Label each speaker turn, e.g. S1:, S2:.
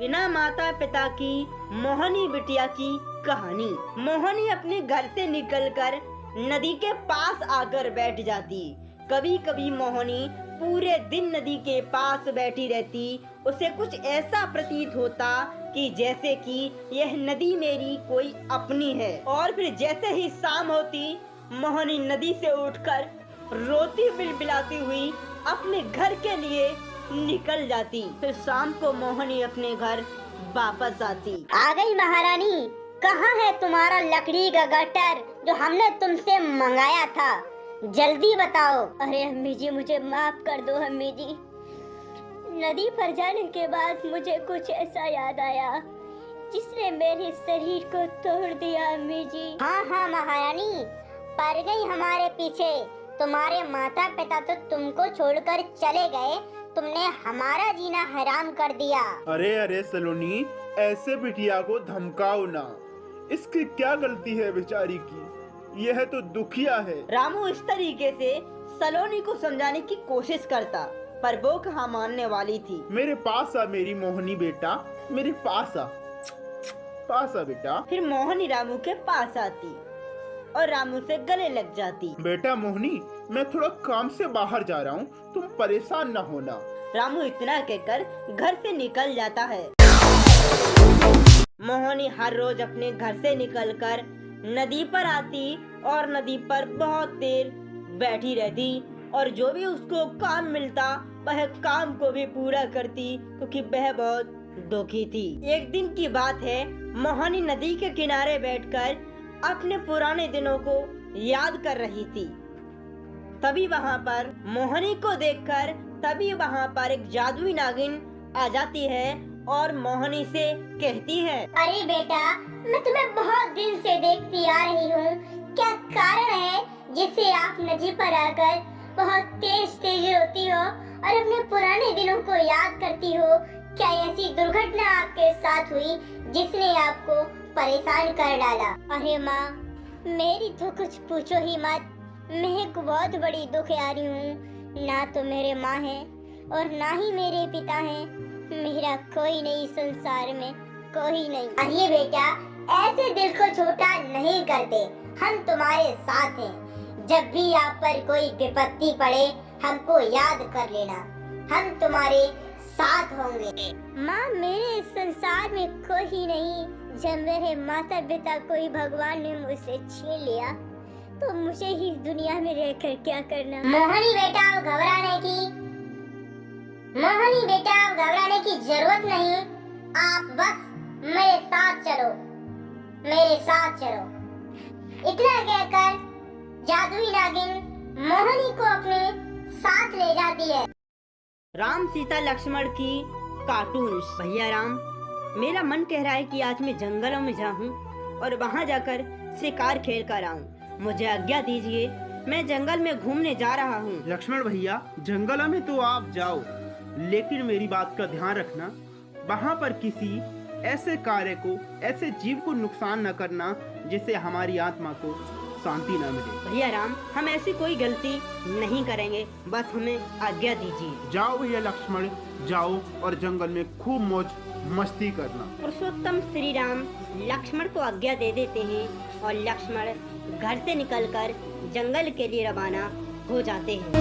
S1: बिना माता पिता की मोहनी बिटिया की कहानी। मोहनी अपने घर से निकलकर नदी के पास आकर बैठ जाती। कभी कभी मोहनी पूरे दिन नदी के पास बैठी रहती। उसे कुछ ऐसा प्रतीत होता कि जैसे कि यह नदी मेरी कोई अपनी है। और फिर जैसे ही शाम होती, मोहनी नदी से उठकर रोती बिलबिलाती हुई अपने घर के लिए निकल जाती। फिर शाम को मोहनी अपने घर वापस आती।
S2: आ गई महारानी, कहाँ है तुम्हारा लकड़ी का गट्टर जो हमने तुमसे मंगाया था? जल्दी बताओ। अरे अम्मी जी, मुझे माफ कर दो अम्मी जी। नदी पर जाने के बाद मुझे कुछ ऐसा याद आया जिसने मेरे शरीर को तोड़ दिया अम्मी जी। हाँ हाँ महारानी, पड़ गई हमारे पीछे। तुम्हारे माता पिता तो तुमको छोड़कर चले गए, तुमने हमारा जीना हराम कर दिया।
S3: अरे अरे सलोनी, ऐसे बिटिया को धमकाओ ना। इसकी क्या गलती है बेचारी की, यह तो दुखिया है।
S1: रामू इस तरीके से सलोनी को समझाने की कोशिश करता, पर वो कहाँ मानने वाली थी।
S3: मेरे पास आ मेरी मोहनी बेटा, मेरे पास आ बेटा।
S1: फिर मोहनी रामू के पास आती और रामू से गले लग जाती।
S3: बेटा मोहनी, मैं थोड़ा काम से बाहर जा रहा हूँ, तुम परेशान न होना।
S1: रामू इतना कहकर घर से निकल जाता है। मोहनी हर रोज अपने घर से निकलकर नदी पर आती और नदी पर बहुत देर बैठी रहती और जो भी उसको काम मिलता वह काम को भी पूरा करती, क्योंकि वह बहुत दुखी थी। एक दिन की बात है, मोहनी नदी के किनारे बैठकर अपने पुराने दिनों को याद कर रही थी। तभी वहाँ पर मोहनी को देखकर एक जादुई नागिन आ जाती है और मोहनी से कहती है,
S2: अरे बेटा, मैं तुम्हें बहुत दिन से देखती आ रही हूँ। क्या कारण है जिससे आप नदी पर आकर बहुत तेज तेज रोती हो और अपने पुराने दिनों को याद करती हो? क्या ऐसी दुर्घटना आपके साथ हुई जिसने आपको परेशान कर डाला? अरे माँ, मेरी तो कुछ पूछो ही मत। मैं एक बहुत बड़ी दुख आ रही हूँ। ना तो मेरे माँ है और ना ही मेरे पिता हैं। मेरा कोई नहीं संसार में, कोई नहीं। अरे बेटा, ऐसे दिल को छोटा नहीं करते, हम तुम्हारे साथ हैं। जब भी आप पर कोई विपत्ति पड़े, हमको याद कर लेना, हम तुम्हारे साथ होंगे। माँ, मेरे संसार में कोई नहीं। जब मेरे माता पिता को ही भगवान ने मुझसे छीन लिया तो मुझे ही इस दुनिया में रहकर क्या करना? मोहनी बेटा, घबराने की जरूरत नहीं। आप बस मेरे साथ चलो। इतना कहकर जादुई नागिन मोहनी को अपने साथ ले जाती है।
S1: राम सीता लक्ष्मण की कार्टून्स। भैया राम, मेरा मन कह रहा है कि आज मैं जंगलों में जाऊं और वहां जाकर शिकार खेल कर आऊं। मुझे आज्ञा दीजिए, मैं जंगल में घूमने जा रहा हूं।
S3: लक्ष्मण भैया, जंगल में तो आप जाओ, लेकिन मेरी बात का ध्यान रखना, वहाँ पर किसी ऐसे कार्य को, ऐसे जीव को नुकसान न करना जिससे हमारी आत्मा को शांति न मिले।
S1: भैया राम, हम ऐसी कोई गलती नहीं करेंगे, बस हमें आज्ञा दीजिए।
S3: जाओ भैया लक्ष्मण, जाओ और जंगल में खूब मौज मस्ती करना।
S1: पुरुषोत्तम श्री राम लक्ष्मण को आज्ञा दे देते हैं और लक्ष्मण घर से निकलकर जंगल के लिए रवाना हो जाते हैं।